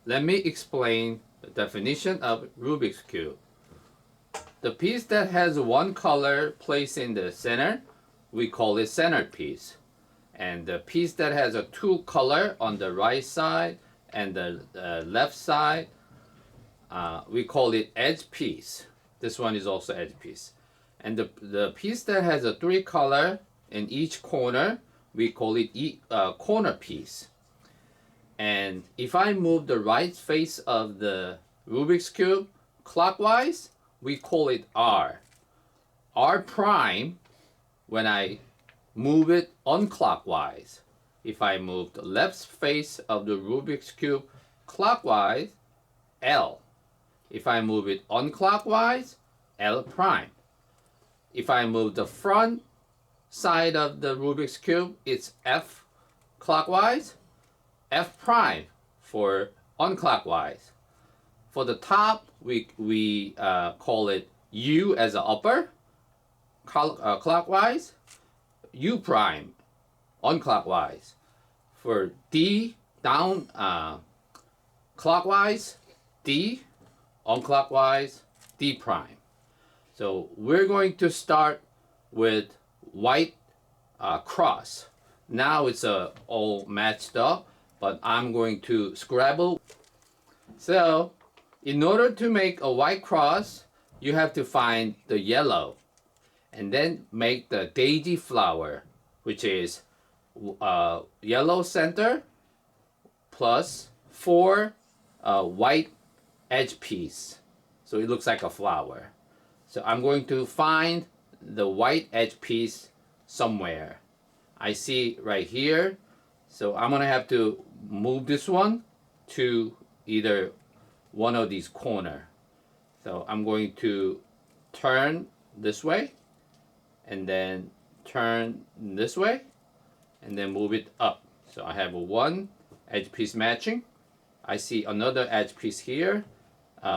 let me explain the definition of Rubik's Cube. The piece that has one color placed in the center, we call it centerpiece. And the piece that has a two color on the right side and the left side, we call it edge piece. This one is also edge piece. And the piece that has a three color in each corner, we call it corner piece. And if I move the right face of the Rubik's Cube clockwise, we call it R. R prime when I move it unclockwise. If I move the left face of the Rubik's Cube clockwise, L. If I move it unclockwise, L prime. If I move the front side of the Rubik's Cube, it's F clockwise, F prime for unclockwise. For the top, we call it U as an upper, clockwise, U prime, unclockwise. For D, down, clockwise, D, unclockwise, D prime. So we're going to start with white cross. Now it's all matched up, but I'm going to scrabble. So in order to make a white cross, you have to find the yellow and then make the daisy flower, which is yellow center plus 4 white edge piece. So it looks like a flower. So I'm going to find the white edge piece somewhere. I see right here. So I'm going to have to move this one to either one of these corner. So I'm going to turn this way and then turn this way and then move it up. So I have one edge piece matching. I see another edge piece here.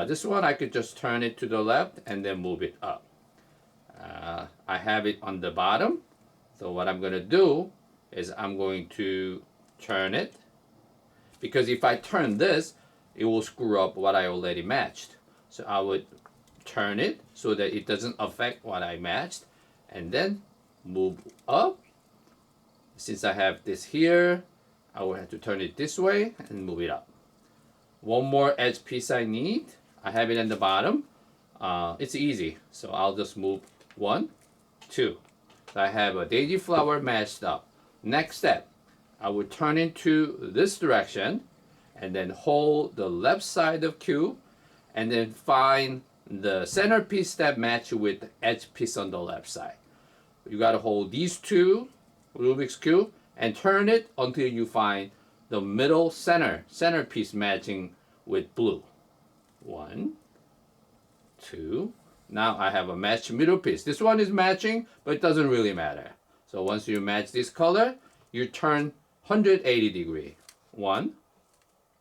This one I could just turn it to the left and then move it up. I have it on the bottom. So what I'm going to do is I'm going to turn it, because if I turn this, it will screw up what I already matched. So I would turn it so that it doesn't affect what I matched and then move up. Since I have this here, I will have to turn it this way and move it up. One more edge piece I need. I have it in the bottom. It's easy, so I'll just move 1, 2. So I have a daisy flower matched up. Next step, I would turn into this direction and then hold the left side of cube and then find the centerpiece that match with the edge piece on the left side. You got to hold these two Rubik's Cube and turn it until you find the middle centerpiece matching with blue. 1, 2. Now I have a matched middle piece. This one is matching, but it doesn't really matter. So once you match this color, you turn 180 degree. 1,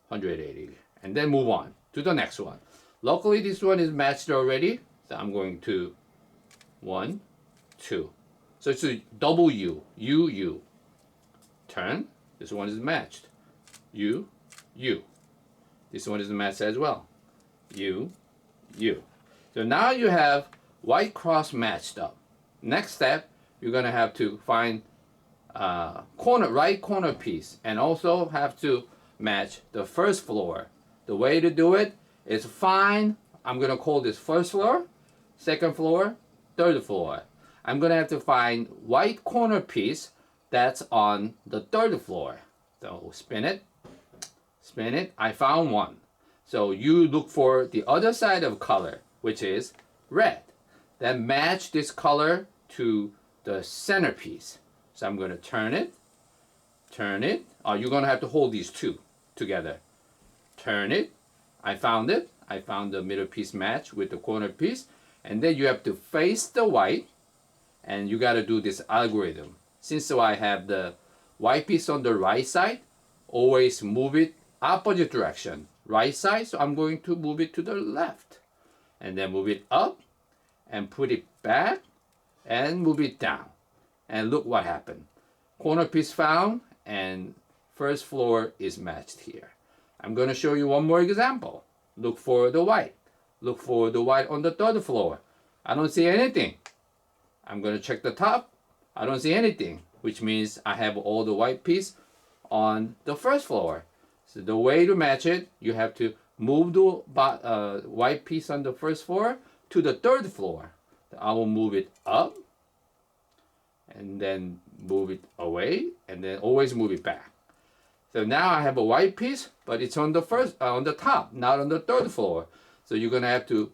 180, and then move on to the next one. Luckily, this one is matched already, so I'm going to 1, 2. So it's a double U, U, U. Turn. This one is matched. U, U. This one is matched as well. U, U. So now you have white cross matched up. Next step, you're going to have to find right corner piece and also have to match the first floor. The way to do it is find, I'm going to call this first floor, second floor, third floor. I'm going to have to find white corner piece that's on the third floor. So spin it, spin it. I found one. So you look for the other side of color, which is red. Then match this color to the centerpiece. So I'm going to turn it, turn it. You're going to have to hold these two together. Turn it. I found it. I found the middle piece match with the corner piece. And then you have to face the white. And you got to do this algorithm. Since I have the white piece on the right side, always move it opposite direction. Right side, so I'm going to move it to the left. And then move it up and put it back and move it down. And look what happened. Corner piece found and first floor is matched here. I'm going to show you one more example. Look for the white. Look for the white on the third floor. I don't see anything. I'm going to check the top. I don't see anything, which means I have all the white piece on the first floor. So the way to match it, you have to move the white piece on the first floor to the third floor. I will move it up and then move it away and then always move it back. So now I have a white piece, but it's on the top, not on the third floor. So you're gonna have to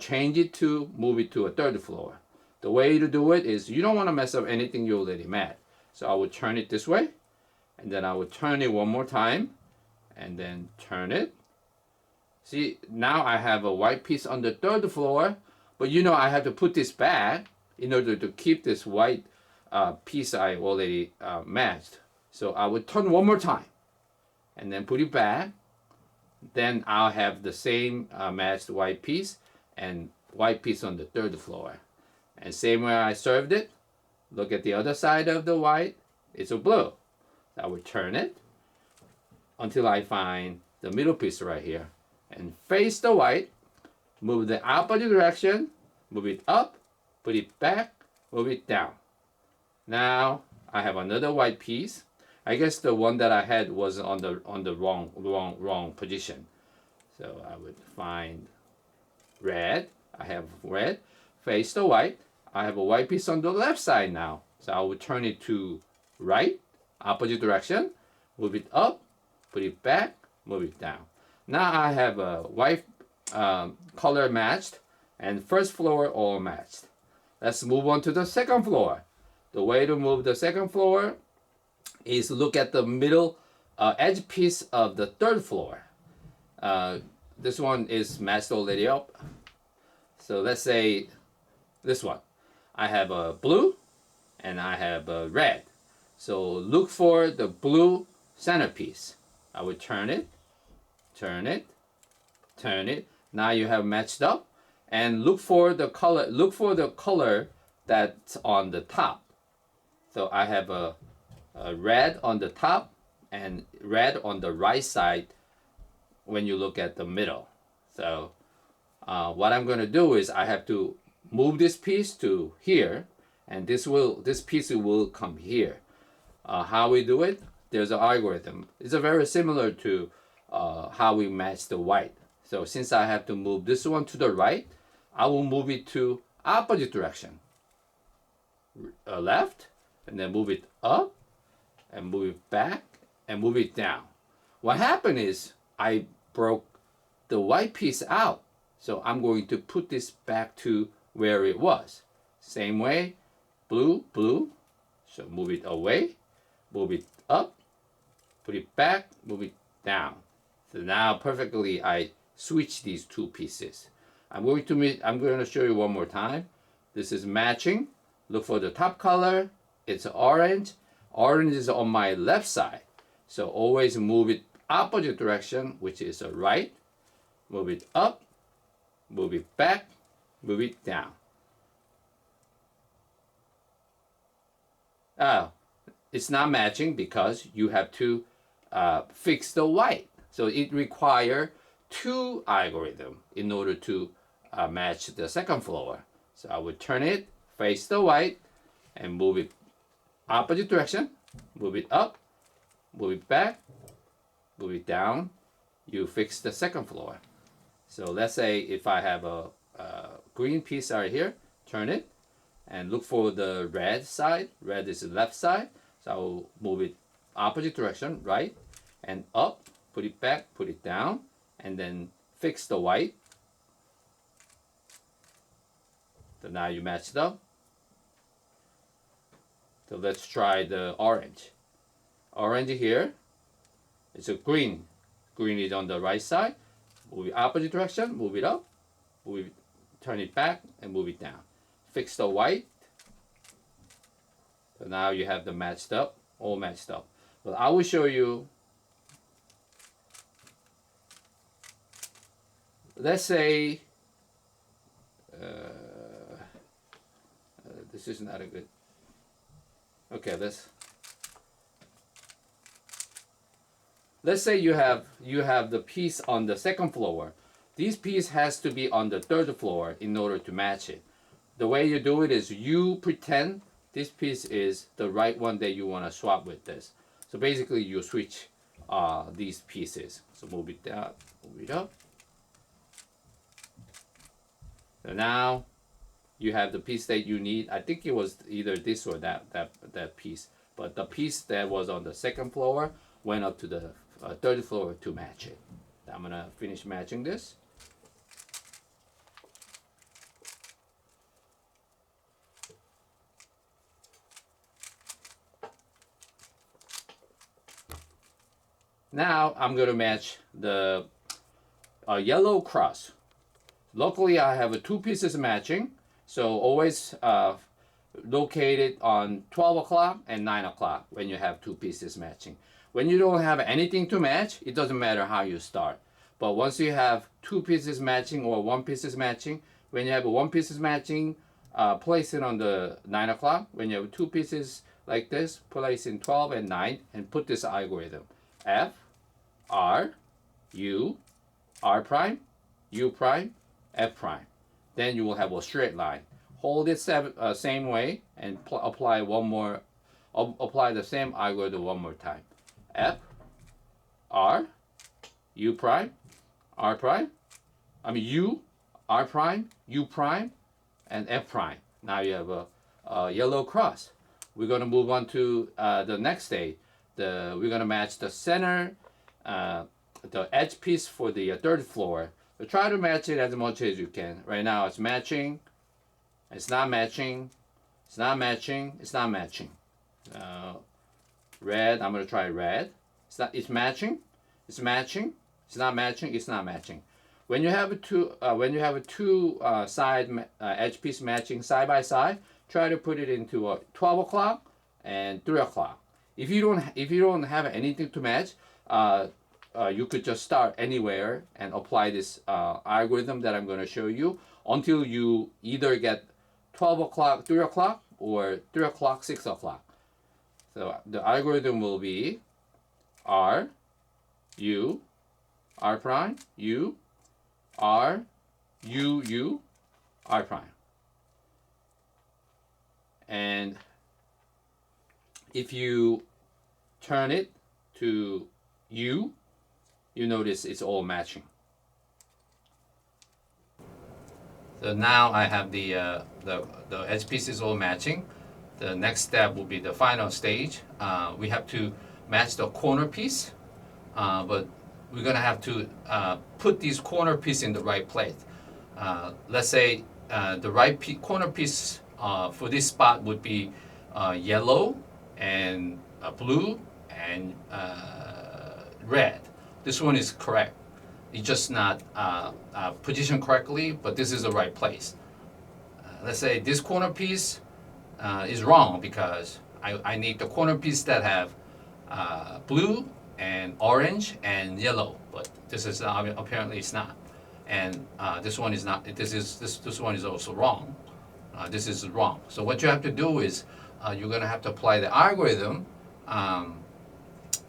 change it to move it to a third floor. The way to do it is you don't want to mess up anything you already made. So I would turn it this way, and then I would turn it one more time, and then turn it. See, now I have a white piece on the third floor, but you know I have to put this back in order to keep this white piece I already matched. So I would turn one more time and then put it back. Then I'll have the same matched white piece and white piece on the third floor. And same way I served it, look at the other side of the white, it's a blue. I would turn it until I find the middle piece right here. And face the white, move the opposite direction, move it up, put it back, move it down. Now I have another white piece. I guess the one that I had was on the wrong position. So I would find red. I have red. Face the white. I have a white piece on the left side now. So I would turn it to right, opposite direction, move it up, put it back, move it down. Now I have a white color matched and first floor all matched. Let's move on to the second floor. The way to move the second floor is look at the middle edge piece of the third floor. This one is matched already up. So let's say this one. I have a blue and I have a red. So look for the blue centerpiece. I would turn it, turn it, turn it. Now you have matched up, and look for the color. Look for the color that's on the top. So I have a red on the top and red on the right side when you look at the middle. So what I'm going to do is I have to move this piece to here, and this piece will come here. How we do it? There's an algorithm. It's very similar to how we match the white. So since I have to move this one to the right, I will move it to opposite direction. Left, and then move it up, and move it back, and move it down. What happened is I broke the white piece out. So I'm going to put this back to where it was. Same way, blue, blue. So move it away, move it up, put it back, move it down. So now perfectly I switch these two pieces. I'm going to show you one more time. This is matching. Look for the top color. It's orange. Orange is on my left side. So always move it opposite direction, which is a right. Move it up, move it back, move it down. It's not matching because you have to fix the white. So it requires two algorithms in order to match the second floor. So I would turn it, face the white, and move it opposite direction, move it up, move it back, move it down. You fix the second floor. So let's say if I have a green piece right here, turn it, and look for the red side. Red is the left side. So I'll move it opposite direction, right, and up, put it back, put it down, and then fix the white. So now you matched up. So let's try the orange. Orange here, it's a green. Green is on the right side. Move it opposite direction, move it up, turn it back, and move it down. Fix the white. So now you have the matched up, all matched up. But I will show you. Let's say this is not a good. Okay, let's say you have the piece on the second floor. This piece has to be on the third floor in order to match it. The way you do it is you pretend this piece is the right one that you want to swap with this. So basically you switch these pieces. So move it down, move it up. So now you have the piece that you need. I think it was either this or that piece. But the piece that was on the second floor went up to the third floor to match it. I'm gonna finish matching this. Now I'm going to match the yellow cross. Luckily I have two pieces matching, so always locate it on 12 o'clock and 9 o'clock when you have two pieces matching. When you don't have anything to match, it doesn't matter how you start. But once you have two pieces matching or one piece is matching, when you have one piece is matching, place it on the 9 o'clock. When you have two pieces like this, place in 12 and 9 and put this algorithm. F, R, U, R prime, U prime, F prime. Then you will have a straight line. Hold it same way and apply the same algorithm one more time. F, R, U prime, R prime, U, R prime, U prime, and F prime. Now you have a yellow cross. We're going to move on to the next stage. We're going to match the center, the edge piece for the third floor. So try to match it as much as you can. Right now it's matching, it's not matching, it's not matching, it's not matching. Red, I'm going to try red. It's matching, it's matching, it's not matching, it's not matching. When you have two side edge piece matching side by side, try to put it into 12 o'clock and 3 o'clock. If you don't have anything to match, you could just start anywhere and apply this algorithm that I'm going to show you until you either get 12 o'clock, 3 o'clock, or 3 o'clock, 6 o'clock. So the algorithm will be R, U, R prime, U, R, U, U, R prime. And if you turn it to U, you notice it's all matching. So now I have the edge pieces all matching. The next step will be the final stage. We have to match the corner piece, but we're gonna have to put these corner piece in the right place. Let's say the right corner piece for this spot would be yellow and blue and red. This one is correct. It's just not positioned correctly, but this is the right place. Let's say this corner piece is wrong because I need the corner piece that have blue and orange and yellow, but this is apparently it's not. And this one is not. This one is also wrong. This is wrong. So what you have to do is you're going to have to apply the algorithm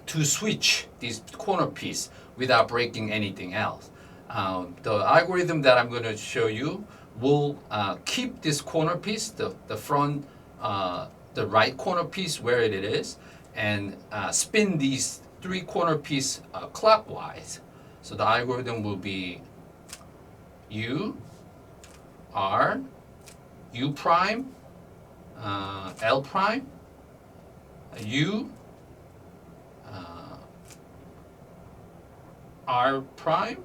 to switch this corner piece without breaking anything else. The algorithm that I'm going to show you will keep this corner piece, the front, the right corner piece where it is, and spin these three corner piece clockwise. So the algorithm will be U, R, U prime, L prime, U, R prime,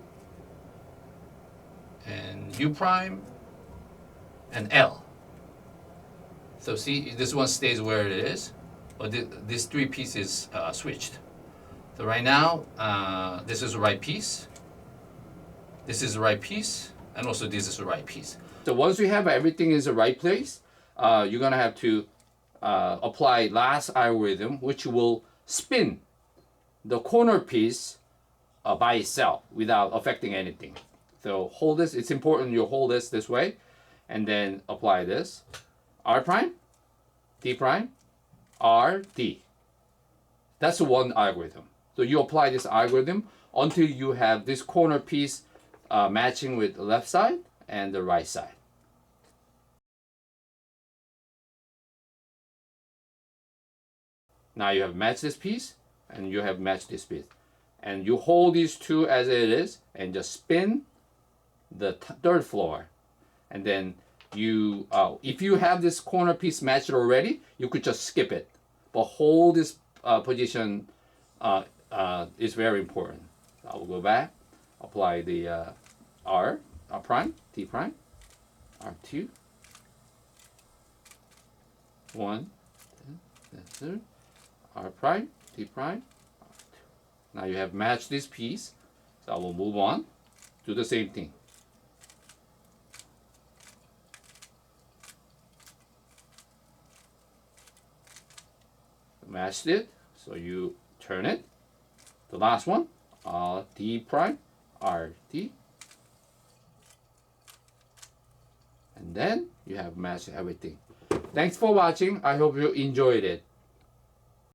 and U prime, and L. So see, this one stays where it is, but these three pieces switched. So right now, this is the right piece, this is the right piece, and also this is the right piece. So once you have everything in the right place, you're gonna have to apply last algorithm, which will spin the corner piece by itself without affecting anything. So hold this, it's important you hold this way, and then apply this. R prime, D prime, R, D. That's one algorithm. So you apply this algorithm until you have this corner piece matching with the left side and the right side. Now you have matched this piece and you have matched this piece. And you hold these two as it is and just spin the third floor. And then you, if you have this corner piece matched already, you could just skip it. But hold this position is very important. I will go back, apply the R prime, T prime, R2, 1, 2, R prime, T prime, R2. Now you have matched this piece, so I will move on, do the same thing. Matched it, so you turn it. The last one, D prime, R, D. And then you have matched everything. Thanks for watching. I hope you enjoyed it.